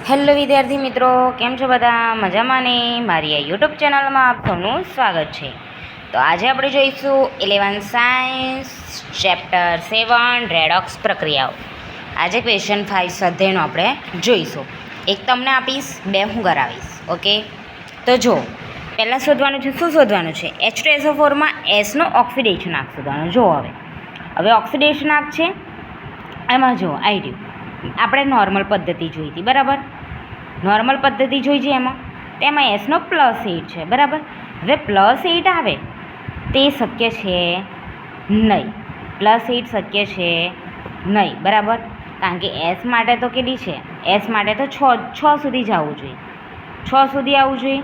Hello વિદ્યાર્થી મિત્રો, કેમ છો બધા? મજામાં ને? મારી આ યુટ્યુબ ચેનલમાં આપ સૌનું સ્વાગત છે. તો આજે આપણે જોઈશું 11 સાયન્સ ચેપ્ટર 7 રેડોક્સ પ્રક્રિયાઓ. આજે ક્વેશ્ચન 5 સ્વાધ્યાયનો આપણે જોઈશું. એક તમને આપીશ, બે હું કરાવીશ. ઓકે, તો જો પહેલાં શોધવાનું છે. શું શોધવાનું છે? H2SO4માં એસનો ઓક્સિડેશન આંક શોધવાનું. જો હવે ઓક્સિડેશન આંક છે એમાં જો આવી રહ્યું. આપણે નોર્મલ પદ્ધતિ જોઈ હતી, બરાબર? નોર્મલ પદ્ધતિ જોઈ છે તેમાં એસનો +8 છે, બરાબર? હવે +8 આવે તે શક્ય છે નહીં. +8 શક્ય છે નહીં, બરાબર? કારણ કે એસ માટે તો કેટલી છે? એસ માટે તો 6 સુધી જ આવવું જોઈએ. 6 સુધી આવવું જોઈએ.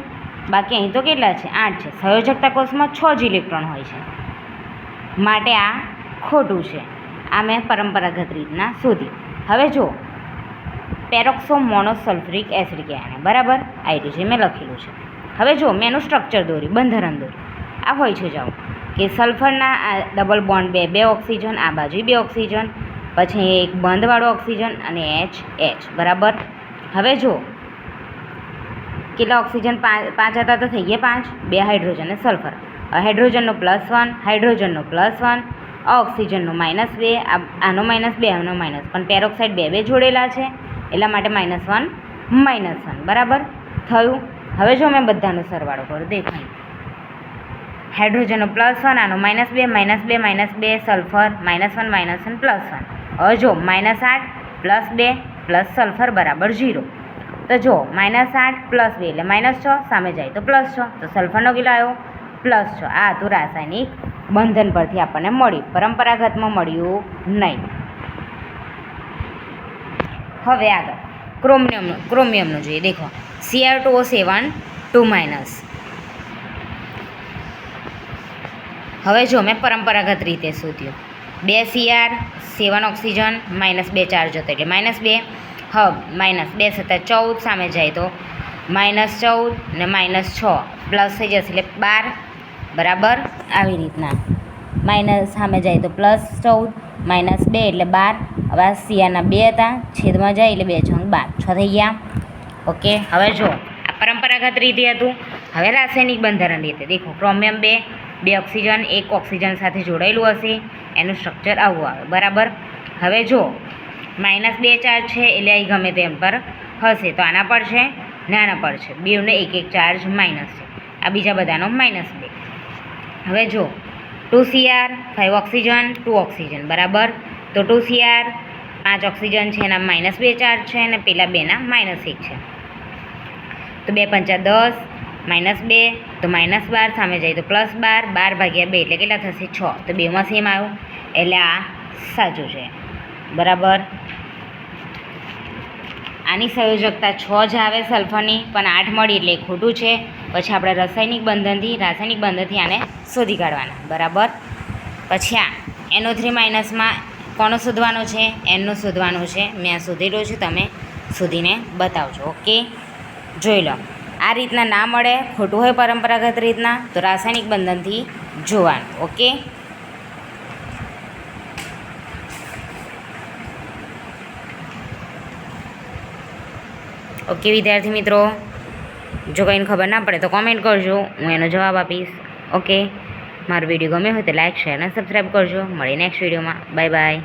બાકી અહીં તો કેટલા છે? 8 છે. સંયોજકતા કોષમાં 6 જ ઇલેક્ટ્રોન હોય છે, માટે આ ખોટું છે. આ મેં પરંપરાગત રીતના શોધી. હવે જો પેરોક્સો મોનોસલ્ફ્યુરિક એસિડ કહેવાય, બરાબર? આ રીતે છે, મેં લખેલું છે. હવે જો મેં એનું સ્ટ્રક્ચર દોરી, બંધારણ દોરી. આ હોય છે, જાઓ કે સલ્ફરના આ ડબલ બોન્ડ બે ઓક્સિજન, આ બાજુ 2 ઓક્સિજન, પછી એક બંધવાળો ઓક્સિજન અને H, બરાબર? હવે જો કેટલા ઓક્સિજન? 5 હતા તો થઈ ગયા 5. 2 હાઇડ્રોજન અને સલ્ફર. હાઇડ્રોજનનો +1, હાઇડ્રોજનનો +1, ઓક્સિજનનો -2, આનો -2, આનો -, પણ પેરોક્સાઇડ બે જોડેલા છે એટલા માટે -1, બરાબર થયું. હવે જો મેં બધાનો સરવાળો કરું, દેખાય હાઇડ્રોજનનો +1, આનો -2, -2, સલ્ફર -1, +1. હવે જો -8 +2 સલ્ફર બરાબર 0. તો જો -8 +2 એટલે -6, સામે જાય તો +6, તો સલ્ફરનો કેટલો આવ્યો? +6. આ તો રાસાયણિક બંધન પરથી આપણને મળ્યું, પરંપરાગતમાં મળ્યું નહીં. હવે આગળ ક્રોમિયમનું જોઈએ. દેખો Cr2O7 2-. હવે જો મેં પરંપરાગત રીતે શોધ્યું. 2 Cr 7 ઓક્સિજન -2 ચાર્જ હતો એટલે -2. હવે -2 + 14, સામે જાય તો -14 ને -6 પ્લસ થઈ જશે એટલે 12, બરાબર? આવી રીતના માઇનસ સામે જાય તો +14, -2 એટલે 12. હવે આ Cr ના 2 હતા, છેદમાં જાય એટલે 2 × 12, 6 થઈ ગયા. ઓકે, હવે જો આ પરંપરાગત રીતે હતું. હવે રાસાયણિક બંધારણ રીતે દેખો. ક્રોમિયમ 2 ઓક્સિજન, 1 ઓક્સિજન સાથે જોડાયેલું હશે, એનું સ્ટ્રક્ચર આવું આવે, બરાબર? હવે જો -2 ચાર્જ છે એટલે અહીં ગમે તેમ પર હશે, તો આના પર છે ને આના પર છે, બેઉને 1 ચાર્જ માઇનસ છે. આ બીજા બધાનો -2. હવે જો 2 Cr 5 ઓક્સિજન 2 ઓક્સિજન, બરાબર? તો 2 Cr 5 ઓક્સિજન છે, એના -2 ચાર્જ છે અને પેલા બેના -1 છે. તો 2 × 5 = 10, -2 તો -12, સામે જાય તો +12, 12 / 2 એટલે કેટલા થશે? 6. તો બેમાં સેમ આવ્યું એટલે આ સાચું છે, બરાબર? આની સંયોજકતા 6 જ આવે સલ્ફરની, પણ 8 મળી એટલે ખોટું છે. પછી આપણે રાસાયણિક બંધનથી આને શોધી કાઢવાના, બરાબર? પછી આ NO3- માં કોનો શોધવાનો છે? એનનો શોધવાનું છે. મેં આ શોધેલો છે, તમે શોધીને બતાવજો. ઓકે, જોઈ લો. આ રીતના ના મળે, ખોટું હોય પરંપરાગત રીતના, તો રાસાયણિક બંધનથી જોવાનું. ઓકે વિદ્યાર્થી મિત્રો, જો કંઈને ખબર ના પડે તો કોમેન્ટ કરજો, હું એનો જવાબ આપીશ. ઓકે, મારો વિડીયો ગમ્યો હોય તો લાઇક, શેર અને સબસ્ક્રાઈબ કરજો. મળીએ નેક્સ્ટ વિડીયોમાં. Bye bye.